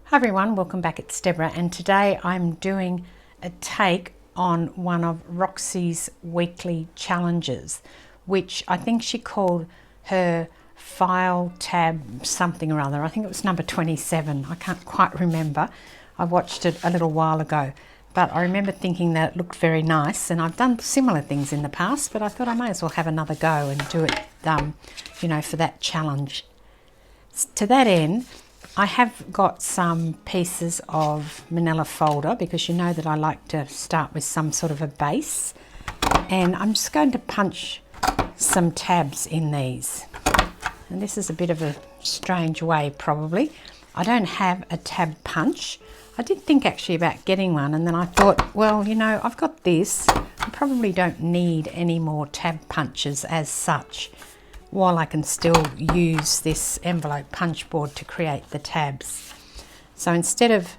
Hi everyone, welcome back. It's Deborah, and today I'm doing a take on one of Roxy's weekly challenges, which I think she called her file tab something or other. I think it was number 27. I can't quite remember. I watched it a little while ago, but I remember thinking that it looked very nice, and I've done similar things in the past, but I thought I may as well have another go and do it, for that challenge. To that end, I have got some pieces of manila folder because you know that I like to start with some sort of a base, and I'm just going to punch some tabs in these. And this is a bit of a strange way probably. I don't have a tab punch. I did think actually about getting one, and then I thought, well, I've got this. I probably don't need any more tab punches as such, while I can still use this envelope punch board to create the tabs. So instead of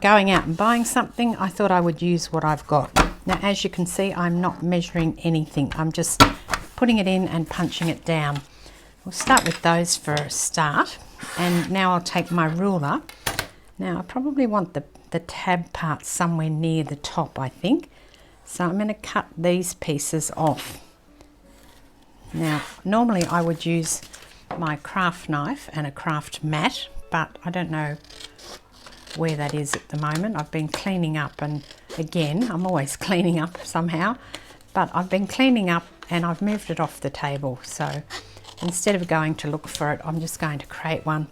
going out and buying something, I thought I would use what I've got. Now, as you can see, I'm not measuring anything. I'm just putting it in and punching it down. We'll start with those for a start. And now I'll take my ruler. Now, I probably want the tab part somewhere near the top, I think. So I'm going to cut these pieces off. Now, normally I would use my craft knife and a craft mat, but I don't know where that is at the moment. I've been cleaning up, and again, I'm always cleaning up somehow, but I've been cleaning up and I've moved it off the table. So instead of going to look for it, I'm just going to create one.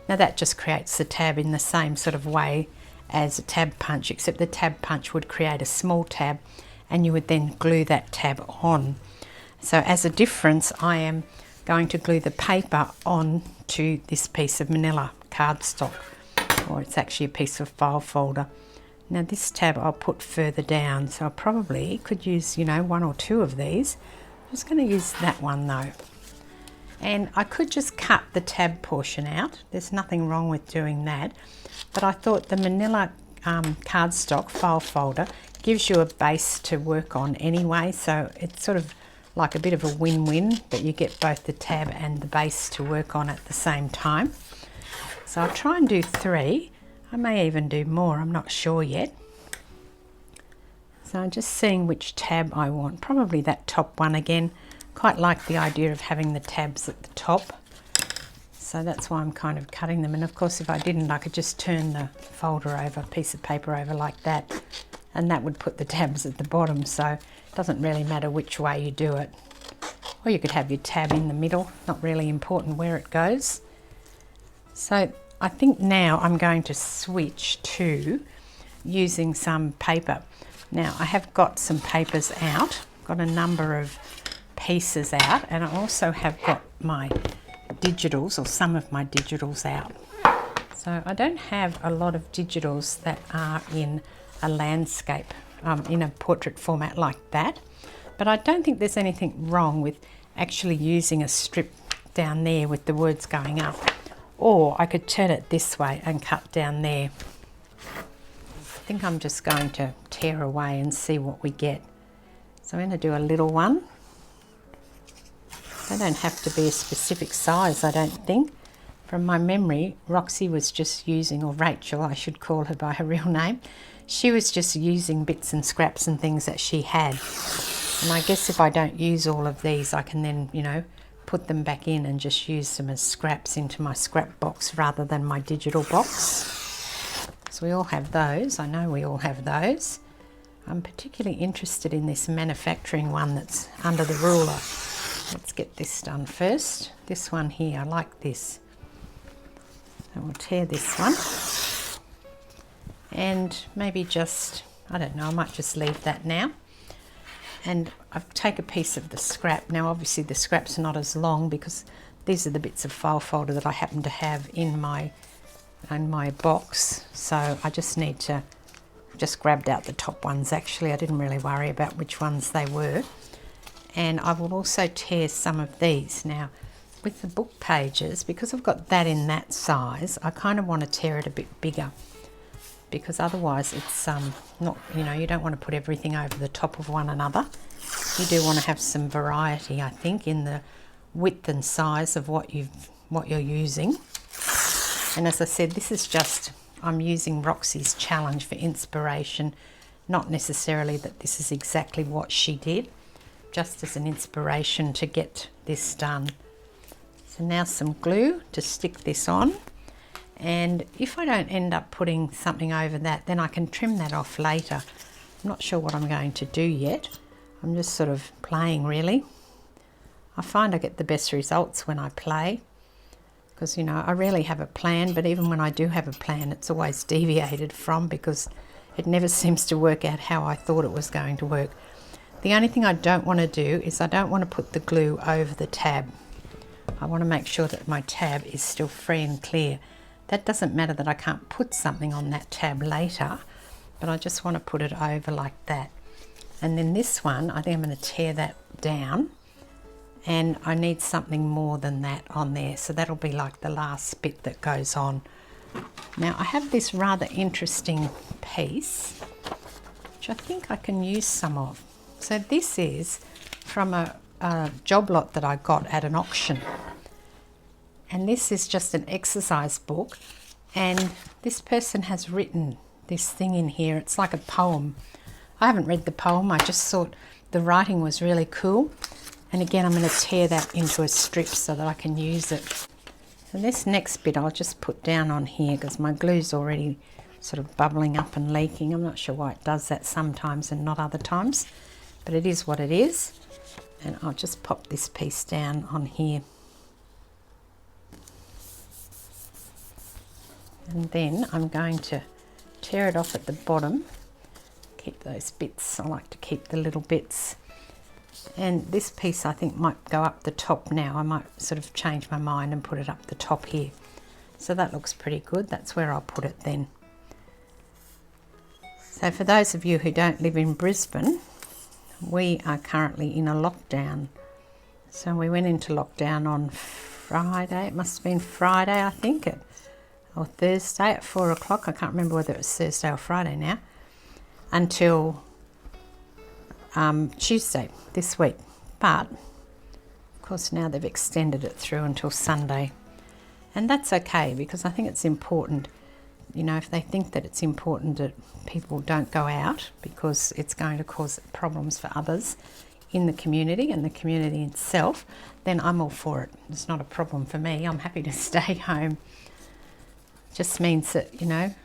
Now that just creates the tab in the same sort of way as a tab punch, except the tab punch would create a small tab and you would then glue that tab on. So as a difference, I am going to glue the paper on to this piece of manila cardstock, or it's actually a piece of file folder. Now this tab I'll put further down, so I probably could use, one or two of these. I'm just going to use that one though. And I could just cut the tab portion out. There's nothing wrong with doing that. But I thought the manila cardstock file folder gives you a base to work on anyway, so it's sort of like a bit of a win-win, that you get both the tab and the base to work on at the same time. So I'll try and do 3. I may even do more, I'm not sure yet. So I'm just seeing which tab I want. Probably that top one again. Quite like the idea of having the tabs at the top. So that's why I'm kind of cutting them. And of course, if I didn't, I could just turn the folder over, piece of paper over like that, and that would put the tabs at the bottom. So it doesn't really matter which way you do it. Or you could have your tab in the middle, not really important where it goes. So I think now I'm going to switch to using some paper. Now I have got some papers out, got a number of pieces out, and I also have got my digitals, or some of my digitals out. So I don't have a lot of digitals that are in a landscape, in a portrait format like that, but I don't think there's anything wrong with actually using a strip down there with the words going up, or I could turn it this way and cut down there. I think I'm just going to tear away and see what we get. So I'm going to do a little one. They don't have to be a specific size, I don't think. From my memory, Roxy was just using, or Rachel, I should call her by her real name, she was just using bits and scraps and things that she had. And I guess if I don't use all of these, I can then, put them back in and just use them as scraps into my scrap box rather than my digital box. So we all have those. I know we all have those. I'm particularly interested in this manufacturing one that's under the ruler. Let's get this done first. This one here, I like this. So we'll tear this one. And maybe just, I don't know, I might just leave that now. And I'll take a piece of the scrap. Now obviously the scraps are not as long because these are the bits of file folder that I happen to have in my box. So I just need to, just grabbed out the top ones actually. I didn't really worry about which ones they were. And I will also tear some of these. Now with the book pages, because I've got that in that size, I kind of want to tear it a bit bigger, because otherwise it's not, you don't want to put everything over the top of one another. You do want to have some variety, I think, in the width and size of what you're using. And as I said, this is just I'm using Roxy's challenge for inspiration, not necessarily that this is exactly what she did, just as an inspiration to get this done. So now some glue to stick this on, and if I don't end up putting something over that, then I can trim that off later. I'm not sure what I'm going to do yet. I'm just sort of playing really. I find I get the best results when I play, because, you know, I rarely have a plan, but even when I do have a plan, it's always deviated from, because it never seems to work out how I thought it was going to work. The only thing I don't want to do is I don't want to put the glue over the tab. I want to make sure that my tab is still free and clear. That doesn't matter that I can't put something on that tab later, but I just want to put it over like that. And then this one, I think I'm going to tear that down, and I need something more than that on there, so that'll be like the last bit that goes on. Now I have this rather interesting piece which I think I can use some of. So this is from a job lot that I got at an auction, and this is just an exercise book, and this person has written this thing in here. It's like a poem. I haven't read the poem, I just thought the writing was really cool. And again, I'm going to tear that into a strip so that I can use it. And this next bit I'll just put down on here, because my glue's already sort of bubbling up and leaking. I'm not sure why it does that sometimes and not other times, but it is what it is. And I'll just pop this piece down on here. And then I'm going to tear it off at the bottom. Keep those bits. I like to keep the little bits. And this piece I think might go up the top now. I might sort of change my mind and put it up the top here. So that looks pretty good. That's where I'll put it then. So for those of you who don't live in Brisbane, we are currently in a lockdown. So we went into lockdown on Friday. It must have been Friday, I think, or Thursday at 4 o'clock. I can't remember whether it was Thursday or Friday now. Until Tuesday this week, but of course now they've extended it through until Sunday, and that's okay, because I think it's important, you know, if they think that it's important that people don't go out because it's going to cause problems for others in the community and the community itself, then I'm all for it. It's not a problem for me. I'm happy to stay home. It just means that, you know,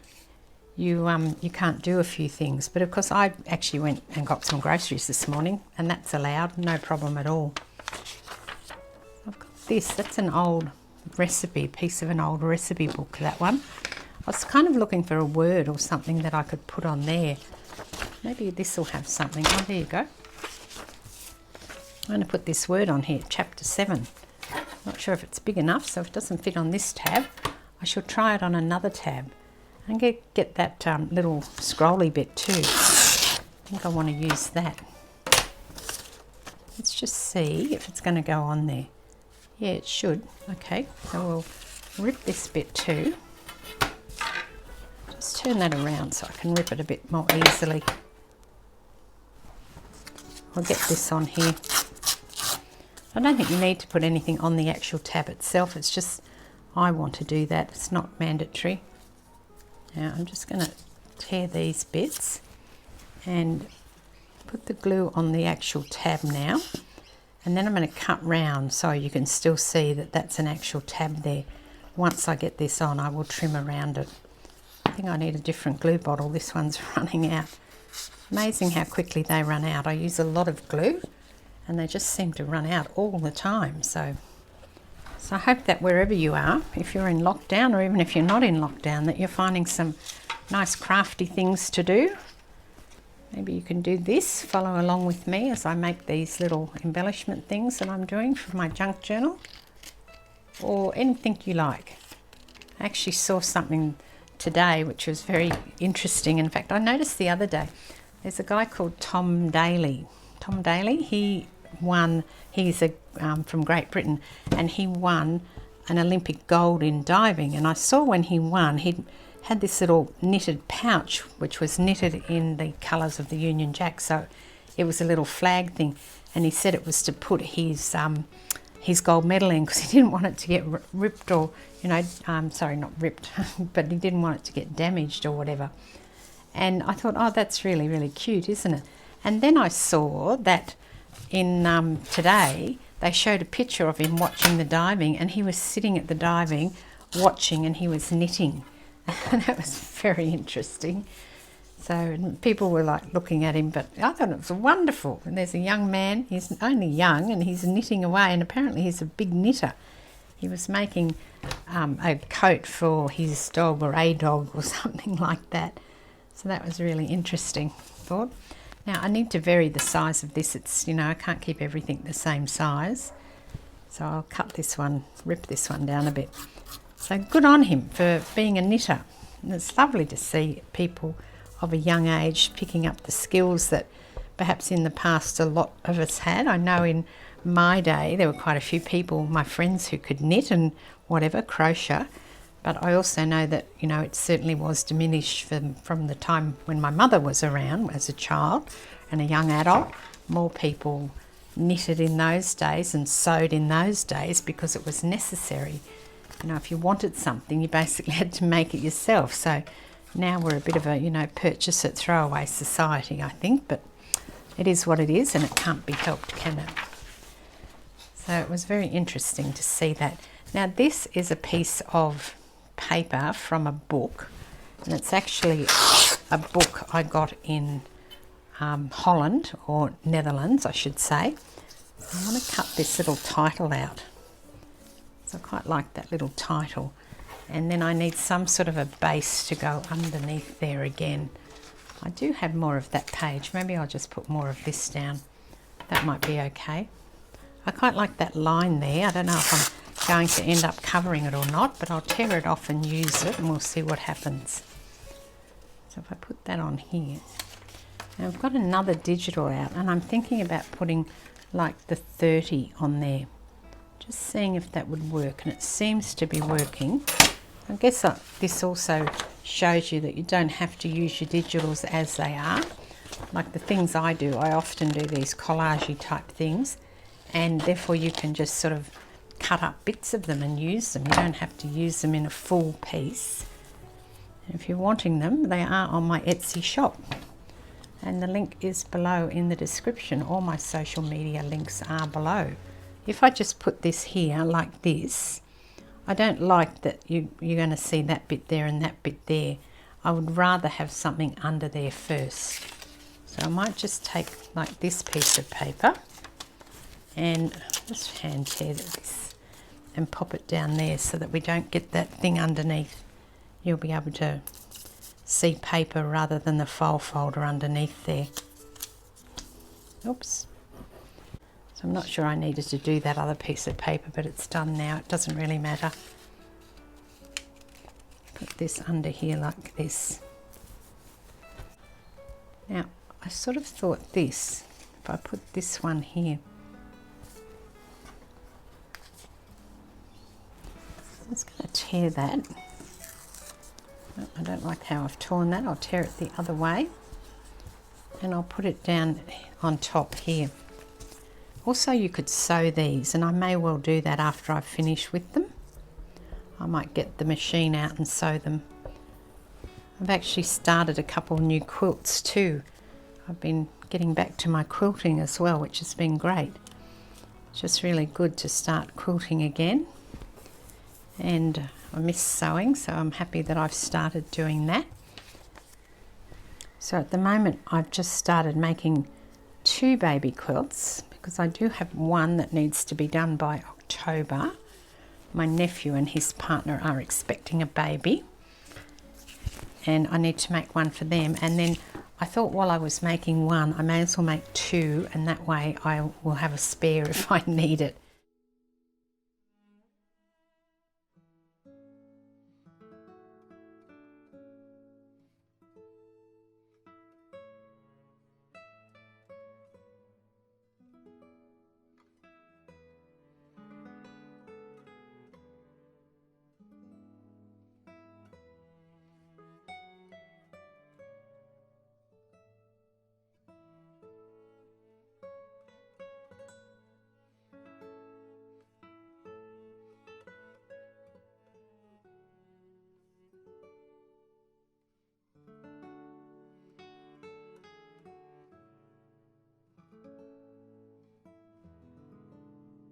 you can't do a few things. But of course I actually went and got some groceries this morning, and that's allowed, no problem at all. I've got this, that's an old recipe, piece of an old recipe book, that one. I was kind of looking for a word or something that I could put on there. Maybe this will have something. Oh, there you go. I'm going to put this word on here, chapter 7. Not sure if it's big enough, so if it doesn't fit on this tab, I shall try it on another tab. And get that little scrolly bit too. I think I want to use that. Let's just see if it's going to go on there. Yeah, it should. Okay, so we'll rip this bit too. Just turn that around so I can rip it a bit more easily. I'll get this on here. I don't think you need to put anything on the actual tab itself. It's just I want to do that. It's not mandatory. Now I'm just going to tear these bits and put the glue on the actual tab now, and then I'm going to cut round so you can still see that that's an actual tab there. Once I get this on, I will trim around it. I think I need a different glue bottle. This one's running out. Amazing how quickly they run out. I use a lot of glue and they just seem to run out all the time. So I hope that wherever you are, if you're in lockdown or even if you're not in lockdown, that you're finding some nice crafty things to do. Maybe you can do this, follow along with me as I make these little embellishment things that I'm doing for my junk journal, or anything you like. I actually saw something today which was very interesting. In fact, I noticed the other day, there's a guy called Tom Daly. Tom Daly, he won, he's from Great Britain, and he won an Olympic gold in diving. And I saw when he won, he had this little knitted pouch which was knitted in the colours of the Union Jack, so it was a little flag thing, and he said it was to put his his gold medal in, because he didn't want it to get ripped, or, you know, sorry, not ripped, but he didn't want it to get damaged or whatever. And I thought, oh, that's really, really cute, isn't it? And then I saw that in today, they showed a picture of him watching the diving, and he was sitting at the diving watching, and he was knitting. And that was very interesting. So people were like looking at him, but I thought it was wonderful. And there's a young man, he's only young, and he's knitting away, and apparently he's a big knitter. He was making a coat for his dog, or a dog, or something like that. So that was really interesting, I thought. Now I need to vary the size of this. It's, you know, I can't keep everything the same size. So I'll cut this one, rip this one down a bit. So good on him for being a knitter. And it's lovely to see people of a young age picking up the skills that perhaps in the past a lot of us had. I know in my day there were quite a few people, my friends, who could knit and whatever, crochet, but I also know that, you know, it certainly was diminished from the time when my mother was around as a child and a young adult. More people knitted in those days and sewed in those days because it was necessary. You know, if you wanted something, you basically had to make it yourself. So now we're a bit of a, you know, purchase it, throw away society, I think, but it is what it is, and it can't be helped, can it? So it was very interesting to see that. Now this is a piece of paper from a book, and it's actually a book I got in Holland, or Netherlands I should say. I want to cut this little title out. So I quite like that little title. And then I need some sort of a base to go underneath there again. I do have more of that page. Maybe I'll just put more of this down. That might be okay. I quite like that line there. I don't know if I'm going to end up covering it or not, but I'll tear it off and use it, and we'll see what happens. So if I put that on here. Now I've got another digital out, and I'm thinking about putting like the 30 on there. Just seeing if that would work, and it seems to be working. I guess this also shows you that you don't have to use your digitals as they are. Like the things I do, I often do these collage-y type things, and therefore you can just sort of cut up bits of them and use them. You don't have to use them in a full piece. If you're wanting them, they are on my Etsy shop, and the link is below in the description. All my social media links are below. If I just put this here like this, I don't like that you're going to see that bit there and that bit there. I would rather have something under there first. So I might just take like this piece of paper and just hand tear this and pop it down there so that we don't get that thing underneath. You'll be able to see paper rather than the file folder underneath there. Oops. So I'm not sure I needed to do that other piece of paper, but it's done now. It doesn't really matter. Put this under here like this. Now, I sort of thought this, if I put this one here. I'm just going to tear that. I don't like how I've torn that. I'll tear it the other way. And I'll put it down on top here. Also, you could sew these, and I may well do that after I've finished with them. I might get the machine out and sew them. I've actually started a couple new quilts too. I've been getting back to my quilting as well, which has been great. It's just really good to start quilting again. And I miss sewing, so I'm happy that I've started doing that. So at the moment, I've just started making 2 baby quilts, because I do have one that needs to be done by October. My nephew and his partner are expecting a baby, and I need to make one for them. And then I thought while I was making one, I may as well make 2, and that way I will have a spare if I need it.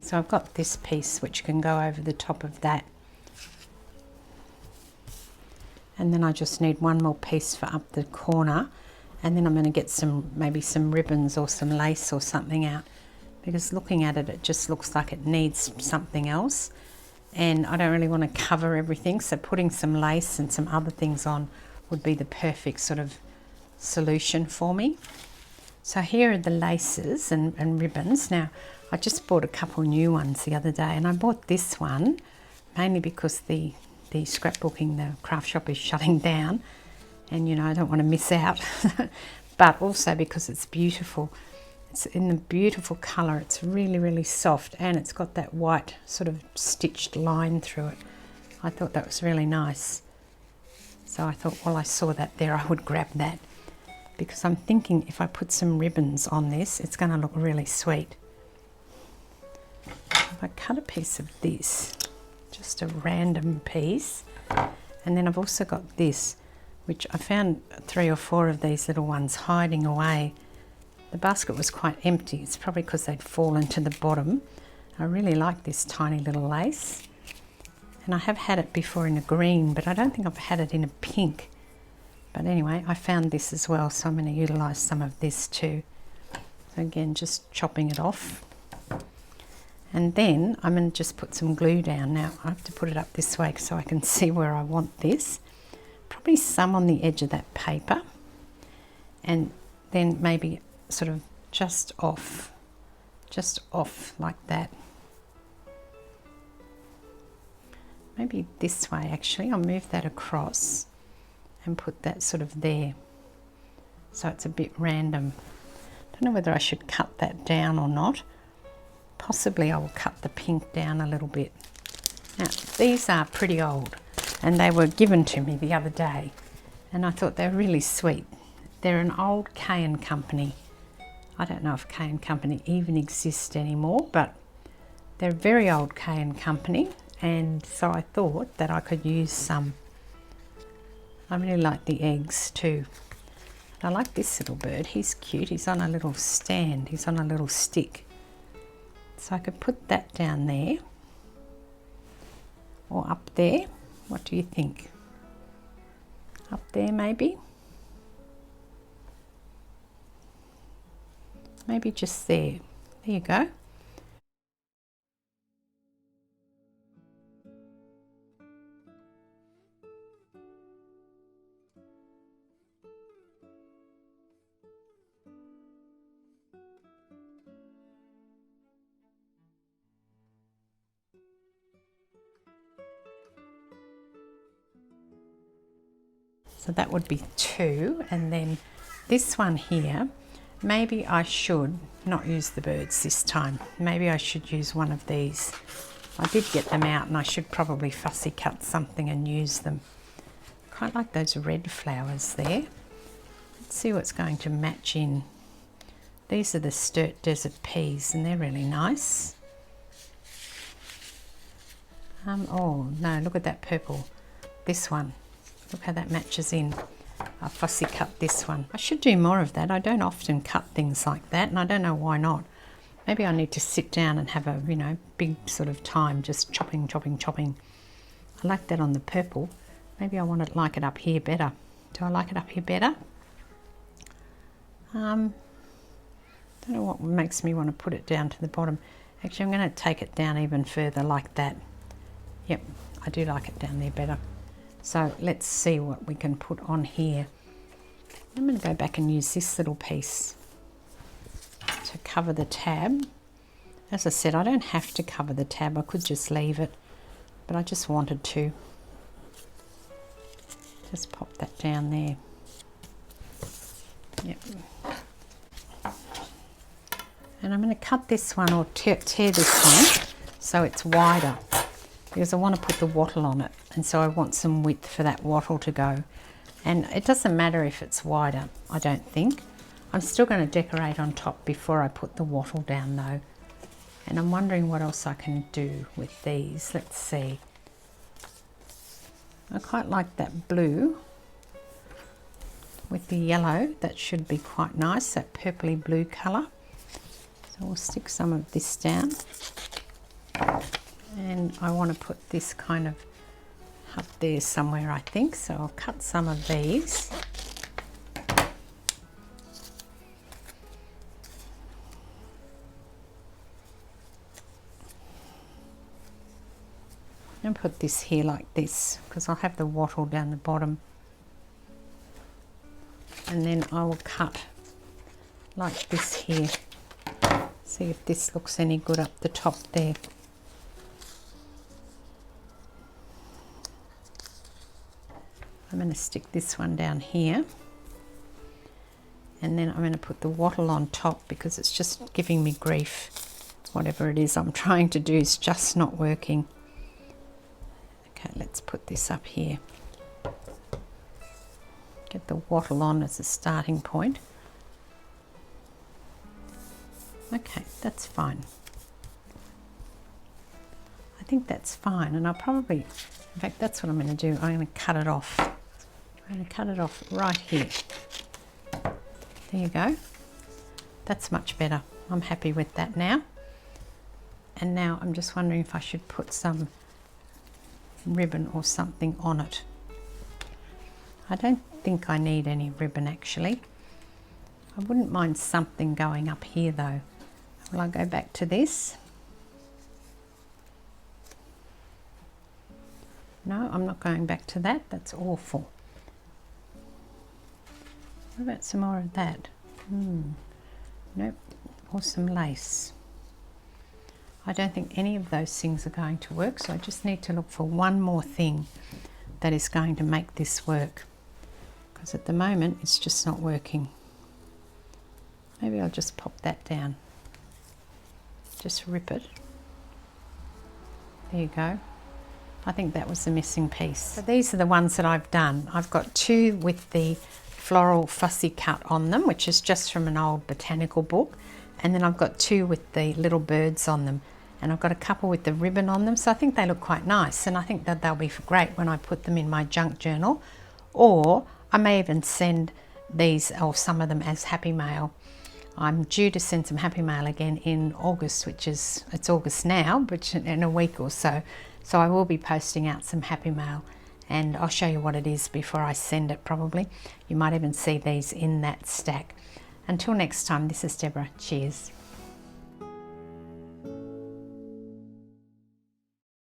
So I've got this piece which can go over the top of that. And then I just need one more piece for up the corner, and then I'm going to get some, maybe some ribbons or some lace or something out, because looking at it, it just looks like it needs something else, and I don't really want to cover everything, so putting some lace and some other things on would be the perfect sort of solution for me. So here are the laces and ribbons. Now I just bought a couple new ones the other day, and I bought this one mainly because the scrapbooking, the craft shop is shutting down, and you know, I don't want to miss out. But also because it's beautiful. It's in the beautiful colour. It's really, really soft, and it's got that white sort of stitched line through it. I thought that was really nice. So I thought, while I saw that there, I would grab that, because I'm thinking if I put some ribbons on this, it's going to look really sweet. If I cut a piece of this, just a random piece, and then I've also got this, which I found 3 or 4 of these little ones hiding away. The basket was quite empty. It's probably because they'd fallen to the bottom. I really like this tiny little lace, and I have had it before in a green, but I don't think I've had it in a pink. But anyway, I found this as well, so I'm going to utilise some of this too. So again, just chopping it off. And then I'm going to just put some glue down. Now I have to put it up this way so I can see where I want this. Probably some on the edge of that paper, and then maybe sort of just off like that. Maybe this way actually. I'll move that across and put that sort of there, so it's a bit random. Don't know whether I should cut that down or not. Possibly I will cut the pink down a little bit. Now these are pretty old, and they were given to me the other day, and I thought they're really sweet. They're an old Company. I don't know if Company even exists anymore, but they're a very old Company, and so I thought that I could use some. I really like the eggs too. I like this little bird. He's cute. He's on a little stand. He's on a little stick. So I could put that down there or up there. What do you think? Up there maybe? Maybe just there. There you go. So that would be 2, and then this one here, maybe I should not use the birds this time. Maybe I should use one of these. I did get them out, and I should probably fussy cut something and use them. Quite like those red flowers there. Let's see what's going to match in. These are the Sturt Desert Peas, and they're really nice. Oh no, look at that purple. This one. Look how that matches in. I fussy cut this one. I should do more of that. I don't often cut things like that, and I don't know why not. Maybe I need to sit down and have a, you know, big sort of time just chopping. I like that on the purple. Maybe I want to like it up here better. Do I like it up here better? Don't know what makes me want to put it down to the bottom. Actually, I'm going to take it down even further like that. Yep, I do like it down there better. So let's see what we can put on here. I'm going to go back and use this little piece to cover the tab. As I said, I don't have to cover the tab. I could just leave it, but I just wanted to. Just pop that down there. Yep. And I'm going to cut this one or tear this one so it's wider, because I want to put the wattle on it, and so I want some width for that wattle to go. And it doesn't matter if it's wider, I don't think. I'm still going to decorate on top before I put the wattle down though. And I'm wondering what else I can do with these. Let's see. I quite like that blue with the yellow. That should be quite nice, that purpley blue colour. So we'll stick some of this down. And I want to put this kind of up there somewhere, I think, so I'll cut some of these. And put this here like this, because I'll have the wattle down the bottom. And then I will cut like this here. See if this looks any good up the top there. I'm going to stick this one down here. And then I'm going to put the wattle on top because it's just giving me grief. Whatever it is I'm trying to do is just not working. Okay, let's put this up here. Get the wattle on as a starting point. Okay, that's fine. I think that's fine, and I'll probably, in fact, that's what I'm going to do. I'm going to cut it off. I'm going to cut it off right here. There you go. That's much better. I'm happy with that now. And now I'm just wondering if I should put some ribbon or something on it. I don't think I need any ribbon actually. I wouldn't mind something going up here though. Will I go back to this? No, I'm not going back to that. That's awful. What about some more of that? Nope. Or some lace. I don't think any of those things are going to work, so I just need to look for one more thing that is going to make this work, because at the moment it's just not working. Maybe I'll just pop that down. Just rip it. There you go. I think that was the missing piece. So these are the ones that I've done. I've got two with the floral fussy cut on them, which is just from an old botanical book, and then I've got two with the little birds on them, and I've got a couple with the ribbon on them, so I think they look quite nice, and I think that they'll be great when I put them in my junk journal, or I may even send these or some of them as happy mail. I'm due to send some happy mail again in August, which is, it's August now, but in a week or so, so I will be posting out some happy mail, and I'll show you what it is before I send it probably. You might even see these in that stack. Until next time, this is Deborah. Cheers.